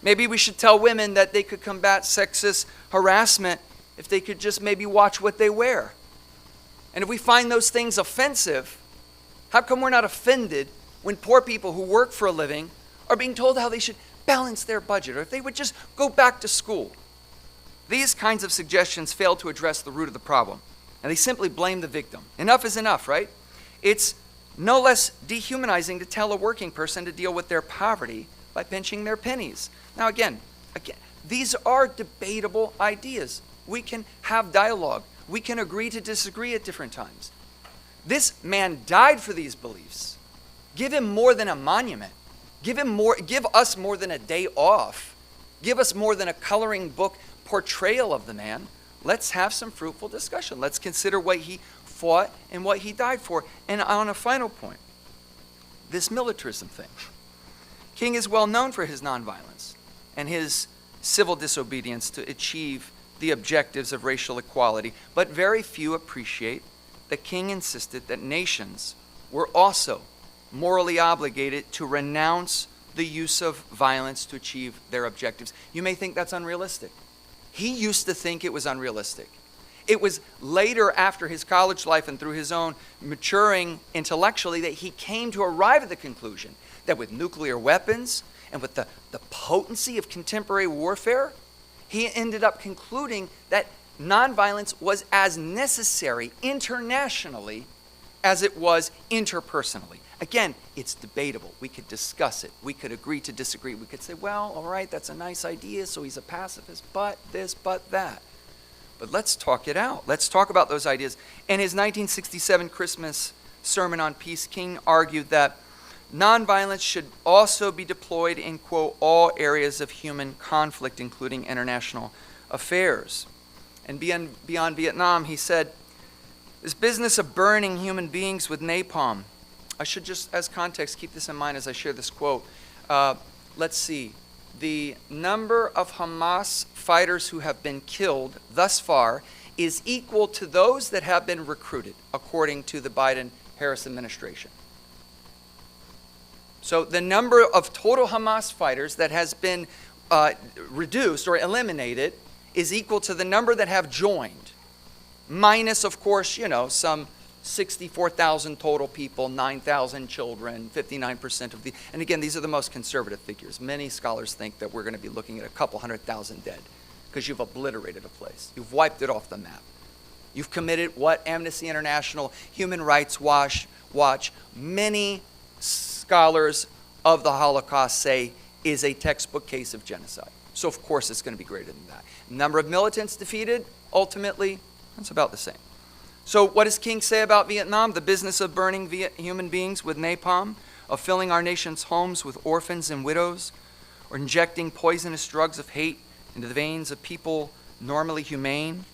Maybe we should tell women that they could combat sexist harassment if they could just maybe watch what they wear. And if we find those things offensive, how come we're not offended when poor people who work for a living are being told how they should balance their budget, or if they would just go back to school These kinds of suggestions fail to address the root of the problem, and they simply blame the victim. Enough is enough, right? It's no less dehumanizing to tell a working person to deal with their poverty by pinching their pennies. Now again, these are debatable ideas. We can have dialogue. We can agree to disagree at different times. This man died for these beliefs. Give him more than a monument. Give us more than a day off. Give us more than a coloring book portrayal of the man. Let's have some fruitful discussion. Let's consider what he fought and what he died for. And on a final point, this militarism thing. King is well known for his nonviolence and his civil disobedience to achieve the objectives of racial equality, but very few appreciate that King insisted that nations were also morally obligated to renounce the use of violence to achieve their objectives. You may think that's unrealistic. He used to think it was unrealistic. It was later, after his college life and through his own maturing intellectually, that he came to arrive at the conclusion that with nuclear weapons and with the potency of contemporary warfare, he ended up concluding that nonviolence was as necessary internationally as it was interpersonally. Again, it's debatable. We could discuss it. We could agree to disagree. We could say, well, all right, that's a nice idea, so he's a pacifist, but this, but that. But let's talk it out. Let's talk about those ideas. In his 1967 Christmas sermon on peace, King argued that nonviolence should also be deployed in, quote, all areas of human conflict, including international affairs. And beyond Vietnam, he said, this business of burning human beings with napalm, I should just, as context, keep this in mind as I share this quote. Let's see. The number of Hamas fighters who have been killed thus far is equal to those that have been recruited, according to the Biden-Harris administration. So the number of total Hamas fighters that has been reduced or eliminated is equal to the number that have joined, minus, of course, some 64,000 total people, 9,000 children, 59% of the, and again, these are the most conservative figures. Many scholars think that we're going to be looking at a couple 100,000 dead because you've obliterated a place. You've wiped it off the map. You've committed what Amnesty International, Human Rights Watch, many scholars of the Holocaust say is a textbook case of genocide. So of course it's going to be greater than that. Number of militants defeated, ultimately, it's about the same. So what does King say about Vietnam? The business of burning human beings with napalm, of filling our nation's homes with orphans and widows, or injecting poisonous drugs of hate into the veins of people normally humane,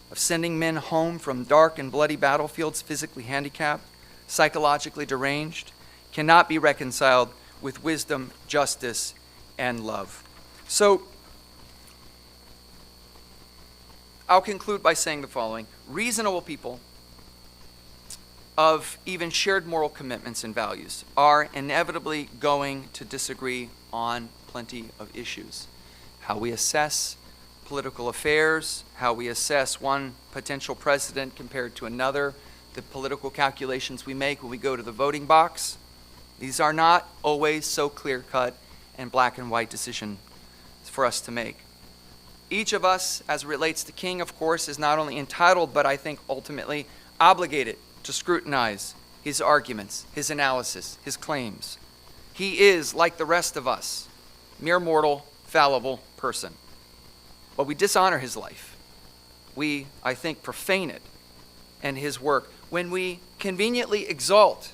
of sending men home from dark and bloody battlefields physically handicapped, psychologically deranged, cannot be reconciled with wisdom, justice, and love. So I'll conclude by saying the following. Reasonable people of even shared moral commitments and values are inevitably going to disagree on plenty of issues. How we assess political affairs, how we assess one potential president compared to another, the political calculations we make when we go to the voting box. These are not always so clear-cut and black and white decisions for us to make. Each of us, as it relates to King, of course, is not only entitled, but I think ultimately obligated to scrutinize his arguments, his analysis, his claims. He is, like the rest of us, mere mortal, fallible person. But we dishonor his life. We, I think, profane it and his work when we conveniently exalt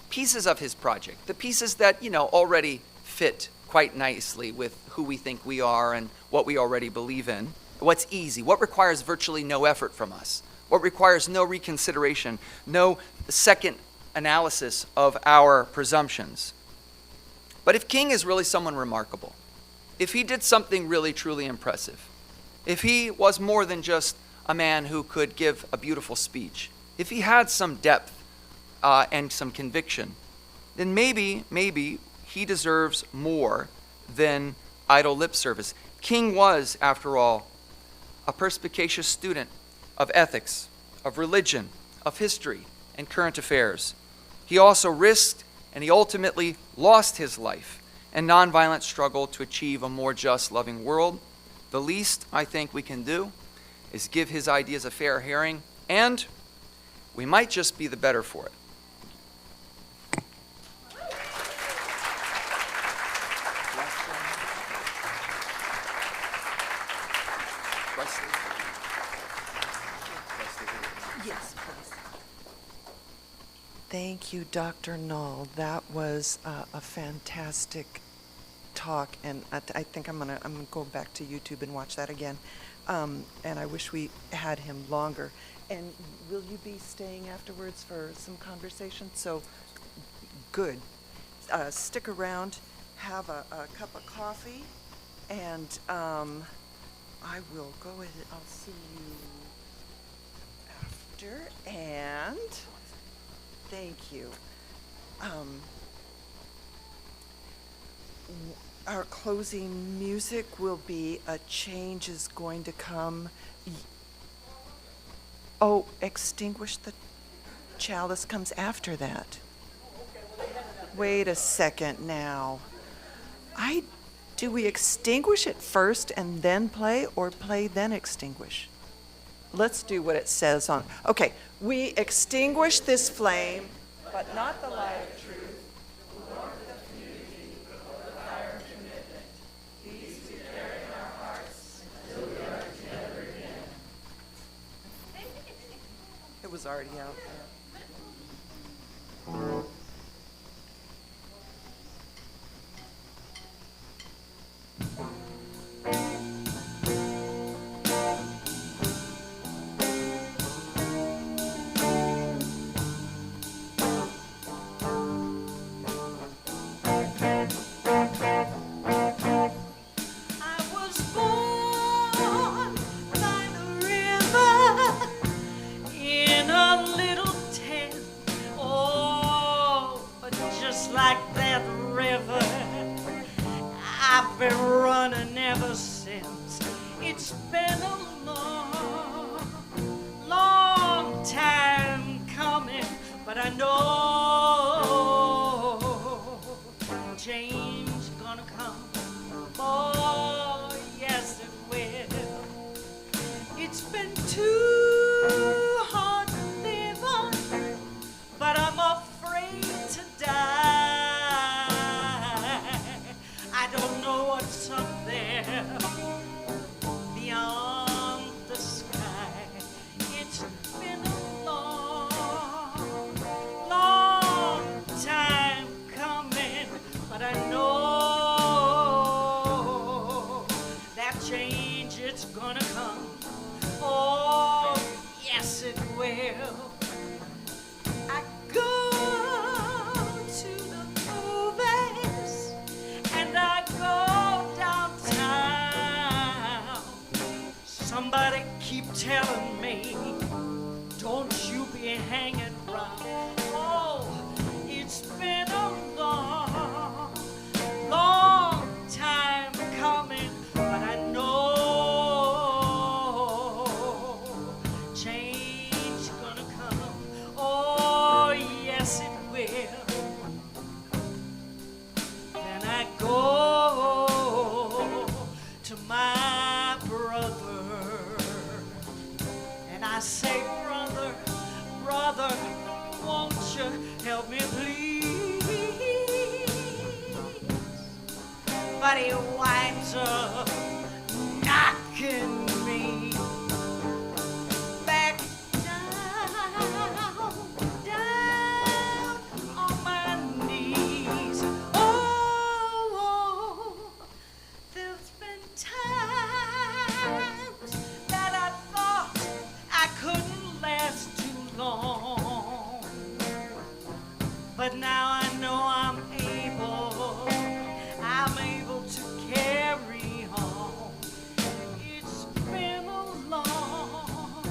pieces of his project, the pieces that, already fit quite nicely with who we think we are and what we already believe in. What's easy, what requires virtually no effort from us, what requires no reconsideration, no second analysis of our presumptions. But if King is really someone remarkable, if he did something really truly impressive, if he was more than just a man who could give a beautiful speech, if he had some depth and some conviction, then maybe he deserves more than idle lip service. King was, after all, a perspicacious student of ethics, of religion, of history, and current affairs. He also risked and he ultimately lost his life in nonviolent struggle to achieve a more just, loving world. The least I think we can do is give his ideas a fair hearing, and we might just be the better for it. Yes, please. Thank you, Dr. Nall. That was a fantastic talk, and I think I'm gonna go back to YouTube and watch that again. And I wish we had him longer. And will you be staying afterwards for some conversation? So, good. Stick around, have a cup of coffee, and I will go ahead. I'll see you after, and thank you. Our closing music will be A Change Is Going to Come. Oh, Extinguish the Chalice comes after that. Wait a second now. Do we extinguish it first and then play, or play then extinguish? Let's do what it says on. Okay, we extinguish this flame, but not the light of truth. It was already out there. Somebody keep telling me, don't you be hanging around. Oh, it's been a long, long time coming, but I know change gonna come. Oh, yes it will. Then I go to my brother. I say, brother, brother, won't you help me please? But he winds up knocking me back down, down on my knees. Oh, there's been times that I thought I couldn't last too long, but now I know I'm able to carry on. It's been a long,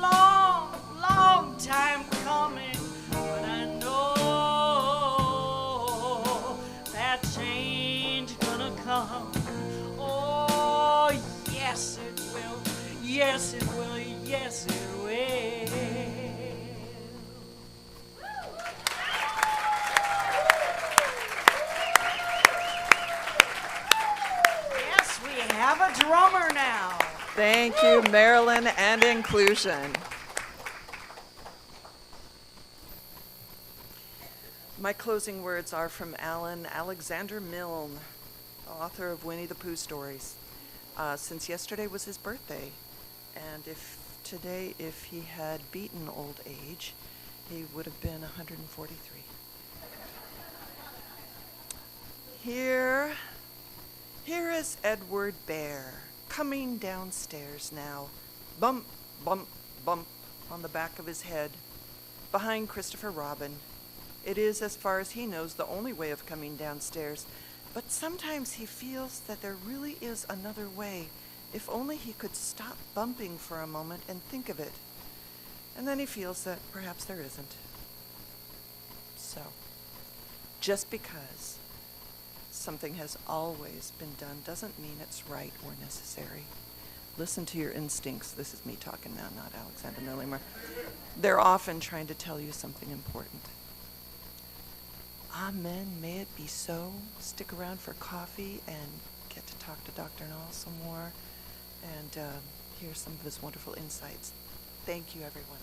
long, long time coming, but I know that change gonna come. Oh, yes it will, yes it will, yes it will. Thank you, Marilyn and inclusion. My closing words are from Alan Alexander Milne, author of Winnie the Pooh stories. Since yesterday was his birthday, and if he had beaten old age, he would have been 143. Here is Edward Bear coming downstairs now. Bump, bump, bump on the back of his head, behind Christopher Robin. It is, as far as he knows, the only way of coming downstairs. But sometimes he feels that there really is another way, if only he could stop bumping for a moment and think of it. And then he feels that perhaps there isn't. So, just because something has always been done doesn't mean it's right or necessary. Listen to your instincts. This is me talking now, not Alexander Milner. They're often trying to tell you something important. Amen. May it be so. Stick around for coffee and get to talk to Dr. Nall some more and hear some of his wonderful insights. Thank you, everyone.